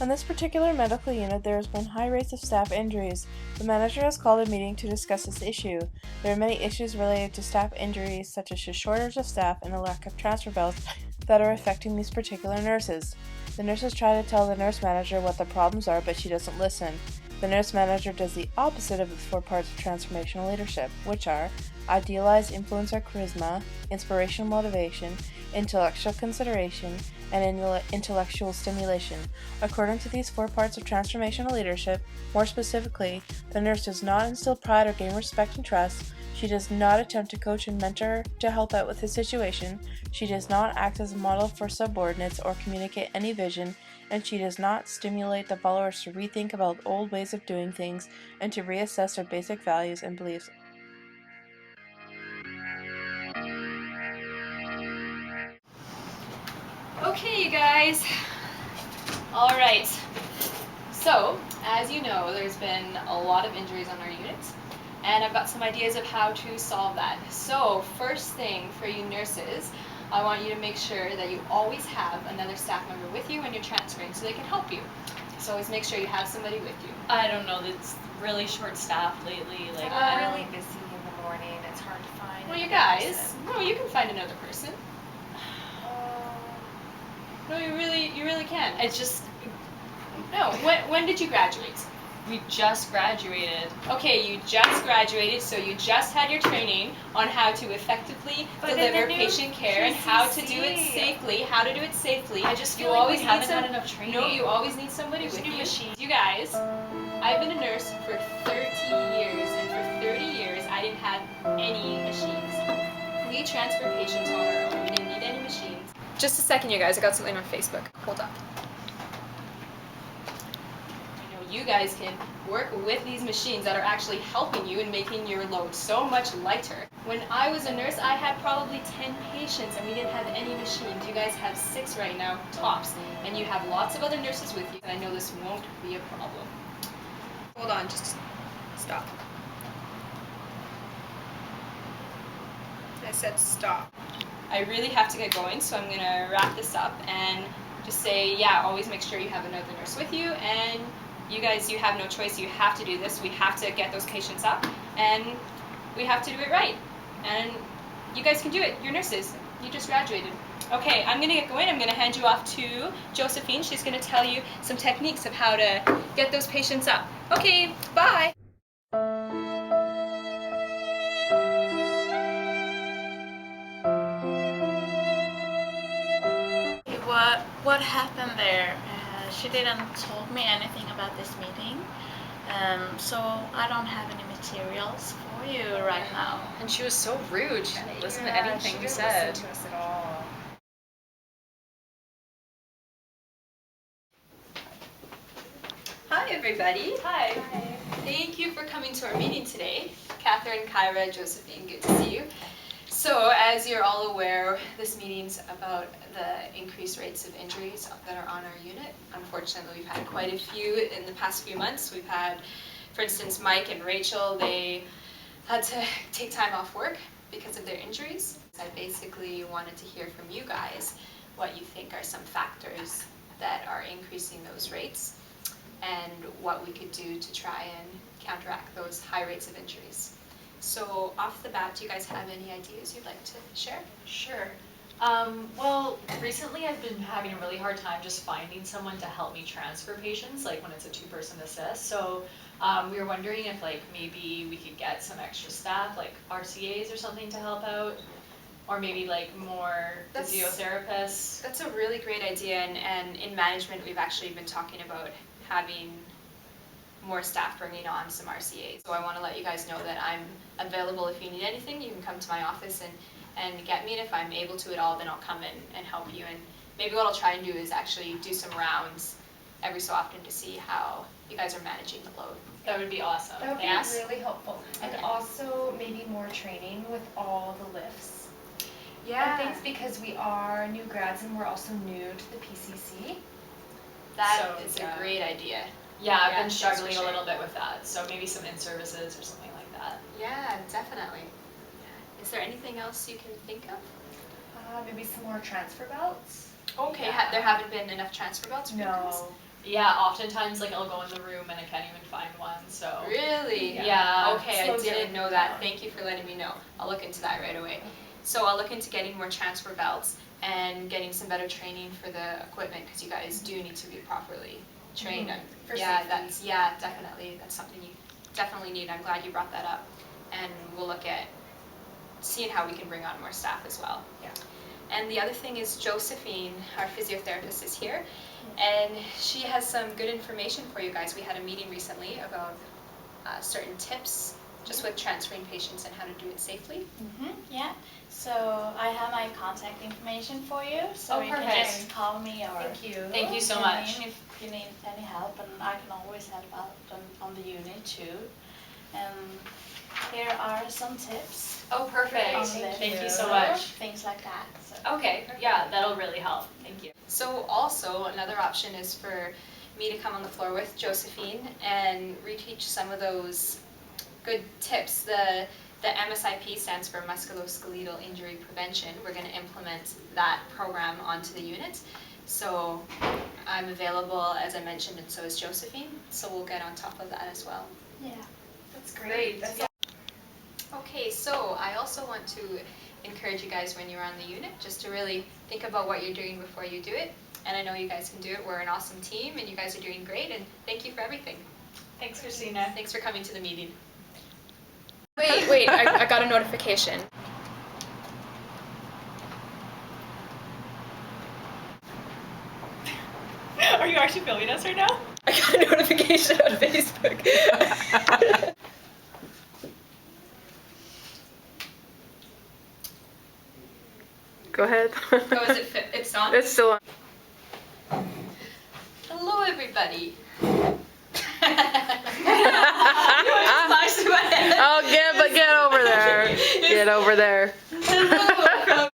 On this particular medical unit, there has been high rates of staff injuries. The manager has called a meeting to discuss this issue. There are many issues related to staff injuries, such as a shortage of staff and a lack of transfer belts, that are affecting these particular nurses. The nurses try to tell the nurse manager what the problems are, but she doesn't listen. The nurse manager does the opposite of the 4 parts of transformational leadership, which are idealize, influence, or charisma, inspirational motivation, intellectual consideration, and intellectual stimulation. According to these 4 parts of transformational leadership, more specifically, the nurse does not instill pride or gain respect and trust. She does not attempt to coach and mentor to help out with the situation. She does not act as a model for subordinates or communicate any vision, and she does not stimulate the followers to rethink about old ways of doing things and to reassess their basic values and beliefs. Okay, you guys. All right. So, as you know, there's been a lot of injuries on our units, and I've got some ideas of how to solve that. So, first thing for you nurses, I want you to make sure that you always have another staff member with you when you're transferring so they can help you. So always make sure you have somebody with you. I don't know, it's really short staffed lately. Like, I'm really busy in the morning. It's hard to find. Well, you guys, no, you can find another person. No, you really can. It's just, no. When did you graduate? we just graduated. Okay, you just graduated, so you just had your training on how to effectively deliver patient care and how to do it safely. How to do it safely. I just feel like we haven't had enough training. No, you always need somebody with you. Machines. You guys, I've been a nurse for 30 years, and for 30 years I didn't have any machines. We transfer patients on our own. We didn't need any machines. Just a second, you guys. I got something on Facebook. Hold on. You guys can work with these machines that are actually helping you and making your load so much lighter. When I was a nurse, I had probably 10 patients and we didn't have any machines. You guys have 6 right now, tops, and you have lots of other nurses with you. And I know this won't be a problem. Hold on, just stop. I said stop. I really have to get going, so I'm gonna wrap this up and just say, yeah, always make sure you have another nurse with you, and you guys, you have no choice. You have to do this. We have to get those patients up, and we have to do it right. And you guys can do it. You're nurses. You just graduated. Okay, I'm going to get going. I'm going to hand you off to Josephine. She's going to tell you some techniques of how to get those patients up. Okay, bye. What happened there? She didn't told me anything about this meeting, so I don't have any materials for you right now. And she was so rude. She didn't listen to anything we said. Listen to us at all. Hi, everybody. Hi. Hi. Thank you for coming to our meeting today. Catherine, Kyra, Josephine, good to see you. So, as you're all aware, this meeting's about the increased rates of injuries that are on our unit. Unfortunately, we've had quite a few in the past few months. We've had, for instance, Mike and Rachel, they had to take time off work because of their injuries. I basically wanted to hear from you guys what you think are some factors that are increasing those rates and what we could do to try and counteract those high rates of injuries. So off the bat, do you guys have any ideas you'd like to share? Sure. Well, recently I've been having a really hard time just finding someone to help me transfer patients, like when it's a 2-person assist. So we were wondering if like maybe we could get some extra staff, like RCAs or something to help out, or maybe like more physiotherapists. That's a really great idea, and in management we've actually been talking about having more staff bringing on some RCAs. So I want to let you guys know that I'm available if you need anything. You can come to my office and get me, and if I'm able to at all, then I'll come in and help you. And maybe what I'll try and do is actually do some rounds every so often to see how you guys are managing the load. That would be awesome. That would be really helpful. And also maybe more training with all the lifts. Yeah. And things, because we are new grads and we're also new to the PCC. That is a great idea. Yeah, I've been struggling a little bit with that, so maybe some in-services or something like that. Yeah, definitely. Is there anything else you can think of? Maybe some more transfer belts. Okay, there haven't been enough transfer belts for you guys? No. Yeah, oftentimes like I'll go in the room and I can't even find one, so. Really? Yeah. Okay, I Slows didn't everything know that. down. Thank you for letting me know. I'll look into that right away. So I'll look into getting more transfer belts and getting some better training for the equipment because you guys do need to be properly trained. For Yeah, safety. definitely. That's something you definitely need. I'm glad you brought that up. And we'll look at seeing how we can bring on more staff as well. Yeah. And the other thing is Josephine, our physiotherapist, is here, and she has some good information for you guys. We had a meeting recently about certain tips just with transferring patients and how to do it safely. Yeah. So I have my contact information for you, so Oh, you can perfect. just call me or Thank you. Thank you so send much. in if you need any help, and I can always help out on the unit too. And here are some tips Oh, perfect. on Thank this. Thank you you. so much. Things like that. So. Okay, yeah, that'll really help. Thank you. So also another option is for me to come on the floor with Josephine and reteach some of those good tips. The MSIP stands for Musculoskeletal Injury Prevention. We're going to implement that program onto the unit. So I'm available, as I mentioned, and so is Josephine. So we'll get on top of that as well. Yeah. That's Great. great. That's Okay, so I also want to encourage you guys when you're on the unit just to really think about what you're doing before you do it. And I know you guys can do it. We're an awesome team and you guys are doing great, and thank you for everything. Thanks, Christina. Thanks for coming to the meeting. Wait, I got a notification. Are you actually filming us right now? I got a notification on Facebook. Go ahead. Oh, is it it's on? It's still on. Hello, everybody. Oh, get over there. Get over there. Hello from